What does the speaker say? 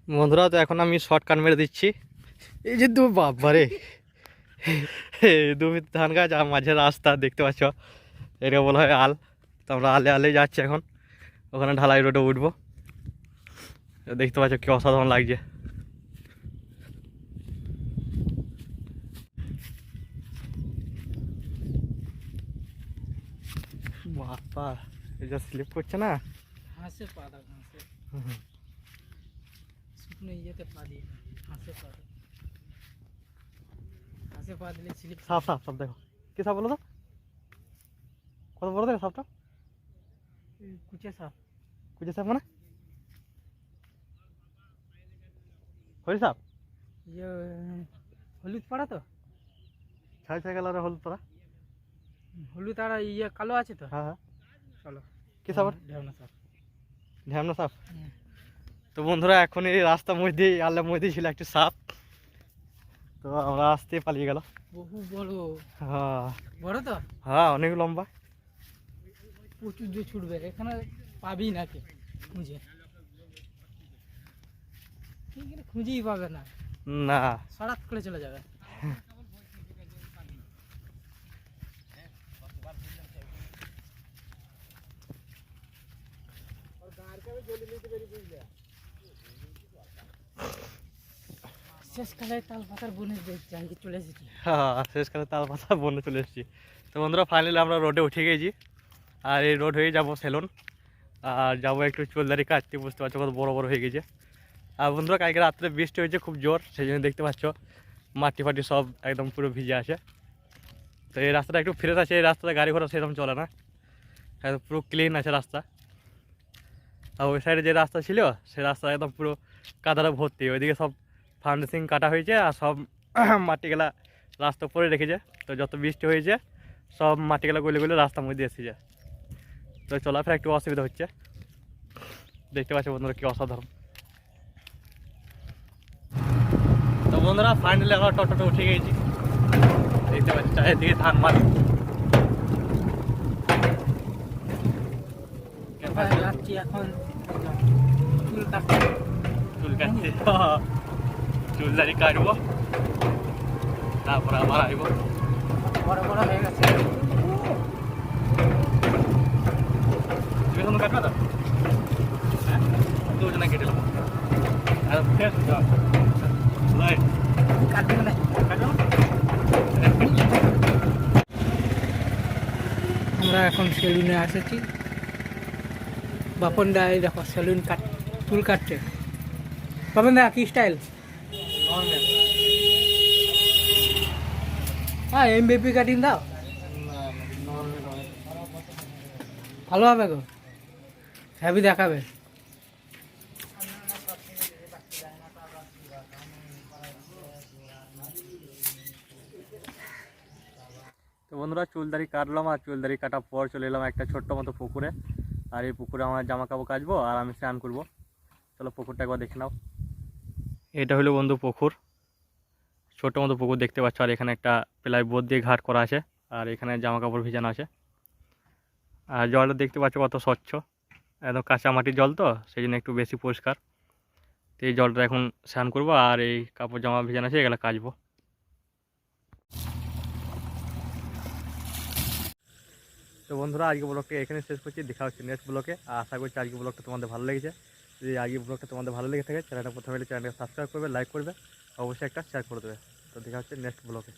বন্ধুরা, তো এখন আমি শর্টকাট মেরে দিচ্ছি। এই যে বাবারে, দু ধান গাছ আর মাঝে রাস্তা দেখতে পাচ্ছ, এটা বলা হয় আল। তো আমরা আলে আলে যাচ্ছি এখন, ওখানে ঢালাই রোডে উঠবো। দেখতে পাচ্ছ কি অসাধারণ লাগছে। বাবা, এটা স্লিপ করছে না। হাঁসের পা দাও, হাঁসের শুকনো ইয়েতে পা দিয়ে হাঁসের পা দাও। হাঁসের পা দিলে স্লিপ। সাপ সাপ সাপ দেখো, কি সাপ বলো তো, কত বড় দেখো সাপটা। কুচে সাপ। কুচে সাপ মানে হরি সাপ। ইয়ে হলুদ পাড়া তো, ছাই ছাই কালারের হলুদ তোরা। হলুদ আর ইয়ে কালো আছে তো। হ্যাঁ হ্যাঁ, চলো। কি সাপ? ঢেউনা সাপ। ঢ্যামনা সাপ। তো বন্ধুরা, এখন এই রাস্তার মধ্যে আল্লার মধ্যে ছিল একটি সাপ, তো আমরা আসতে পালিয়ে গেল। বহু বড়। হ্যাঁ বড় তো, হ্যাঁ, অনেক লম্বা। প্রচুর জোর ছুটবে, এখানে পাবি না কে খুঁজে, এখানে খুঁজেই পাবে না, না, সরাত করে চলে যাবে। শেষকালে তাল পাতার বনে জায়গায় চলে এসেছি। হ্যাঁ, শেষকালে তাল পাতা বনে চলে এসেছি। তো বন্ধুরা, ফাইনালি আমরা রোডে উঠে গেছি, আর এই রোড হয়ে যাবো সেলুন, আর যাবো একটু চুলদারি কাটতে। বুঝতে পারছো কত বড় বড় হয়ে গেছে। আর বন্ধুরা, কালকে রাত্রে বৃষ্টি হয়েছে খুব জোর, সেই জন্য দেখতে পাচ্ছ মাটি ফাটি সব একদম পুরো ভিজে আছে। তো এই রাস্তাটা একটু ফ্রেশ আছে, এই রাস্তাটা গাড়ি ঘোড়া সেরকম চলে না, একদম পুরো ক্লিন আছে রাস্তা। আর ওই সাইডে যে রাস্তা ছিল, সেই রাস্তা একদম পুরো কাদাটা ভর্তি। ওইদিকে সব ফাউন্ডেশন কাটা হয়েছে, আর সব মাটিগুলা রাস্তা উপরে রেখেছে। তো যত বৃষ্টি হয়েছে সব মাটিগুলা গলে গলে রাস্তার মধ্যে এসেছে, তো চলাফেরা একটু অসুবিধা হচ্ছে। দেখতে পাচ্ছ বন্ধুরা কি অসাধারণ। তো বন্ধুরা, ফাইনালি আমরা টোটোতে উঠে গেছি। দেখতে পাচ্ছি চারিদিকে ধান মাঠ। যাচ্ছি এখন চুল কাটতে। চুল কাটতে, চুল দাড়ি কাটবো, তারপরে আবার আসবো। বড় বড় হয়ে গেছে। তুমি কোনো কাটবে তো? হ্যাঁ, দুজনে কেটে নেবো। আর ফের কাটবে না, আমরা এখন সেলুনে এসেছি। বাপন দা, এই দেখো সেলুন চুল কাটছে। বাপন দা কি স্টাইল? হ্যাঁ, MVP কাটিং দাও, ভালো হবে গো, হ্যাভি দেখাবে। তো বন্ধুরা, চুলদারি কাটলাম, আর চুলদারি কাটার পর চলে এলাম একটা ছোট্ট মতো পুকুরে। আর এই পুকুরে আমার জামা কাপড় কাচবো, আর আমি স্নান করবো। চলো পুকুরটা একবার দেখে নাও। এটা হলো বন্ধু পুকুর, ছোট্ট মতো পুকুর দেখতে পাচ্ছ। আর এখানে একটা প্লাই বোর্ড দিয়ে ঘাট করা আছে, আর এখানে জামা কাপড় ভিজানো আছে। আর জলটা দেখতে পাচ্ছ কত স্বচ্ছ, একদম কাঁচা মাটির জল, তো সেই জন্য একটু বেশি পরিষ্কার। তো এই জলটা এখন স্নান করবো, আর এই কাপড় জামা ভিজানো আছে এগুলো কাচবো। তো বন্ধুরা, আজকে ব্লগটা এখানে শেষ করছি। দেখা হচ্ছে নেক্সট ব্লগে। আশা করছি আজকে ব্লগটা তোমাদের ভালো লেগেছে। যদি আজকে ব্লগটা তোমাদের ভালো লেগে থাকে, চ্যানেলটা প্রথমে চ্যানেলটা সাবস্ক্রাইব করবে, লাইক করবে, অবশ্যই একটা শেয়ার করে দেবে। তো দেখা হচ্ছে নেক্সট ব্লগে।